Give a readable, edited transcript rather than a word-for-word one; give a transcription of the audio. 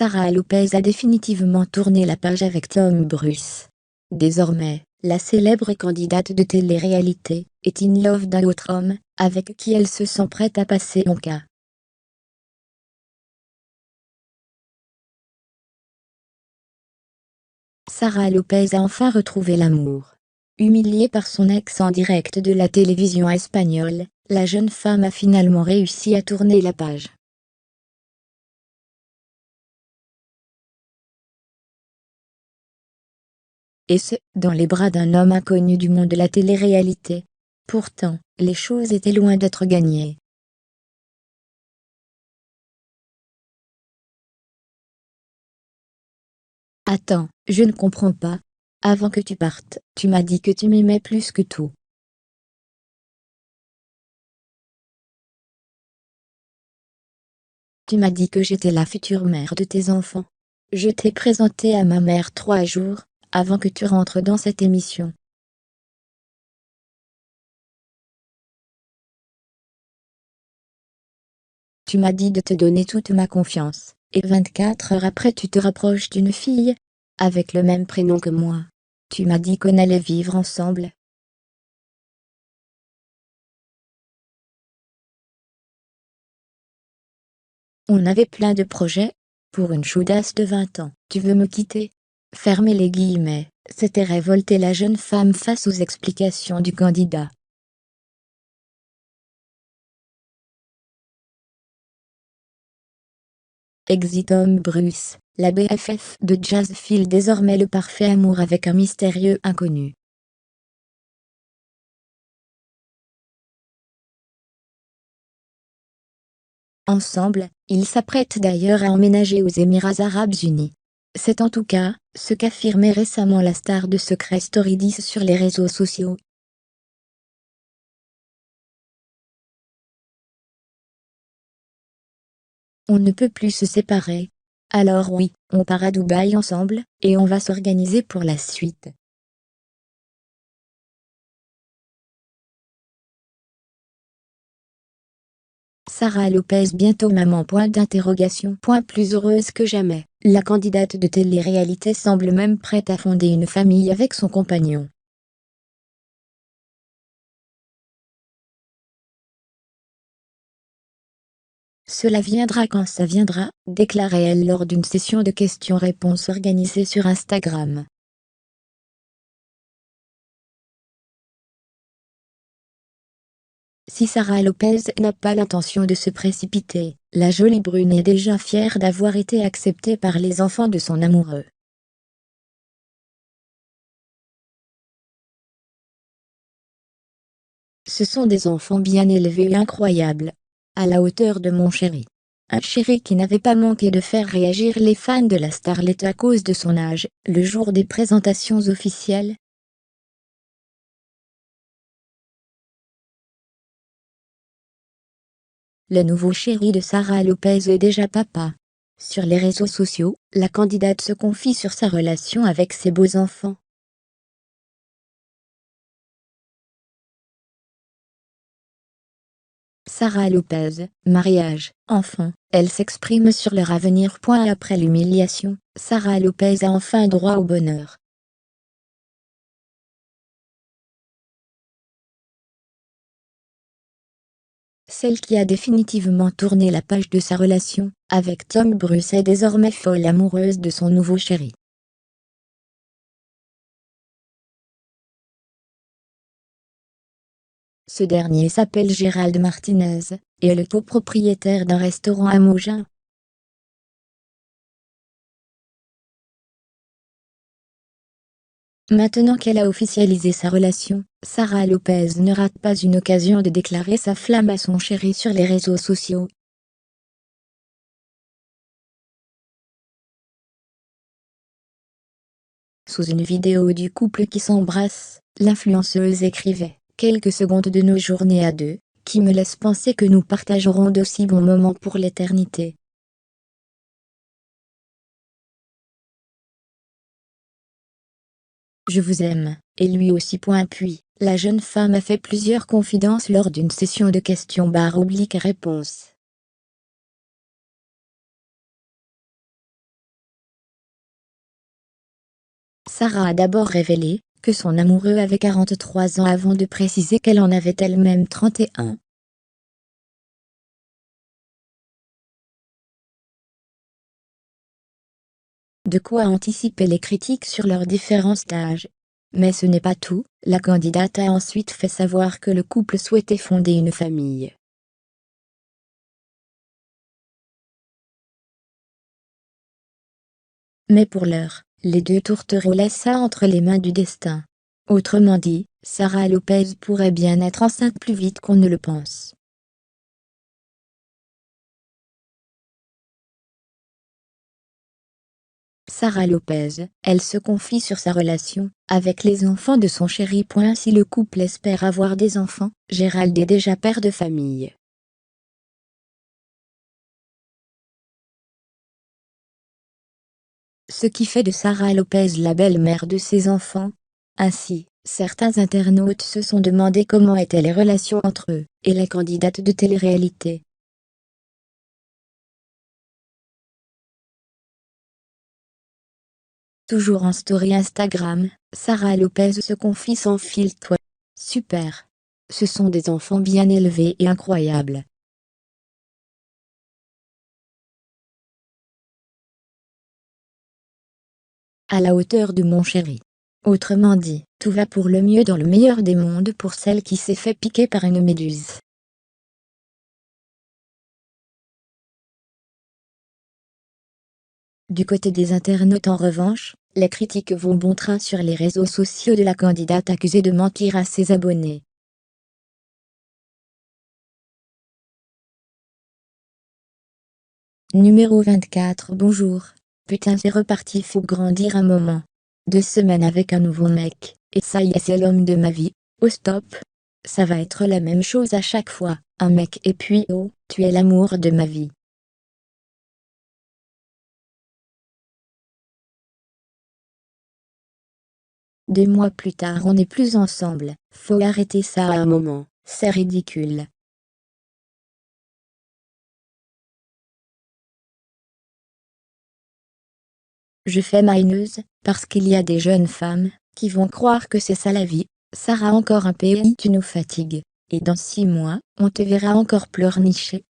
Sara Lopez a définitivement tourné la page avec Tom Bruce. Désormais, la célèbre candidate de télé-réalité est in love d'un autre homme, avec qui elle se sent prête à passer en cas. Sara Lopez a enfin retrouvé l'amour. Humiliée par son ex en direct de la télévision espagnole, la jeune femme a finalement réussi à tourner la page. Et ce, dans les bras d'un homme inconnu du monde de la télé-réalité. Pourtant, les choses étaient loin d'être gagnées. Attends, je ne comprends pas. Avant que tu partes, tu m'as dit que tu m'aimais plus que tout. Tu m'as dit que j'étais la future mère de tes enfants. Je t'ai présenté à ma mère 3 jours avant que tu rentres dans cette émission. Tu m'as dit de te donner toute ma confiance, et 24 heures après tu te rapproches d'une fille, avec le même prénom que moi. Tu m'as dit qu'on allait vivre ensemble. On avait plein de projets. Pour une choudasse de 20 ans, tu veux me quitter? Fermez les guillemets, s'était révoltée la jeune femme face aux explications du candidat. Exit Tom Bruce, la BFF de Jazz file désormais le parfait amour avec un mystérieux inconnu. Ensemble, ils s'apprêtent d'ailleurs à emménager aux Émirats Arabes Unis. C'est en tout cas ce qu'affirmait récemment la star de Secret Story 10 sur les réseaux sociaux. On ne peut plus se séparer. Alors oui, on part à Dubaï ensemble, et on va s'organiser pour la suite. Sara Lopez bientôt maman point d'interrogation. Plus heureuse que jamais, la candidate de télé-réalité semble même prête à fonder une famille avec son compagnon. Cela viendra quand ça viendra, déclarait-elle lors d'une session de questions-réponses organisée sur Instagram. Si Sara Lopez n'a pas l'intention de se précipiter, la jolie brune est déjà fière d'avoir été acceptée par les enfants de son amoureux. Ce sont des enfants bien élevés et incroyables. À la hauteur de mon chéri. Un chéri qui n'avait pas manqué de faire réagir les fans de la starlette à cause de son âge, le jour des présentations officielles. Le nouveau chéri de Sara Lopez est déjà papa. Sur les réseaux sociaux, la candidate se confie sur sa relation avec ses beaux enfants. Sara Lopez, mariage, enfants, elle s'exprime sur leur avenir. Après l'humiliation, Sara Lopez a enfin droit au bonheur. Celle qui a définitivement tourné la page de sa relation avec Tom Bruce est désormais folle amoureuse de son nouveau chéri. Ce dernier s'appelle Gérald Martinez, et est le copropriétaire d'un restaurant à Mougins. Maintenant qu'elle a officialisé sa relation, Sara Lopez ne rate pas une occasion de déclarer sa flamme à son chéri sur les réseaux sociaux. Sous une vidéo du couple qui s'embrasse, l'influenceuse écrivait « Quelques secondes de nos journées à deux, qui me laissent penser que nous partagerons d'aussi bons moments pour l'éternité. » Je vous aime, et lui aussi. Puis, la jeune femme a fait plusieurs confidences lors d'une session de questions/réponses. Sarah a d'abord révélé que son amoureux avait 43 ans avant de préciser qu'elle en avait elle-même 31. De quoi anticiper les critiques sur leurs différents stages. Mais ce n'est pas tout, la candidate a ensuite fait savoir que le couple souhaitait fonder une famille. Mais pour l'heure, les deux tourtereaux laissent ça entre les mains du destin. Autrement dit, Sarah Lopez pourrait bien être enceinte plus vite qu'on ne le pense. Sarah Lopez, elle se confie sur sa relation avec les enfants de son chéri. Si le couple espère avoir des enfants, Gérald est déjà père de famille. Ce qui fait de Sarah Lopez la belle-mère de ses enfants. Ainsi, certains internautes se sont demandé comment étaient les relations entre eux et la candidate de télé-réalité. Toujours en story Instagram, Sarah Lopez se confie sans filtre. Super. Ce sont des enfants bien élevés et incroyables. À la hauteur de mon chéri. Autrement dit, tout va pour le mieux dans le meilleur des mondes pour celle qui s'est fait piquer par une méduse. Du côté des internautes en revanche, les critiques vont bon train sur les réseaux sociaux de la candidate accusée de mentir à ses abonnés. Numéro 24. Bonjour. Putain, c'est reparti, faut grandir un moment. 2 semaines avec un nouveau mec, et ça y est, c'est l'homme de ma vie. Oh stop. Ça va être la même chose à chaque fois, un mec et puis oh, tu es l'amour de ma vie. 2 mois plus tard, on n'est plus ensemble. Faut arrêter ça à un moment, c'est ridicule. Je fais ma haineuse, parce qu'il y a des jeunes femmes qui vont croire que c'est ça la vie. Sarah, encore un pays, tu nous fatigues. Et dans 6 mois, on te verra encore pleurnicher.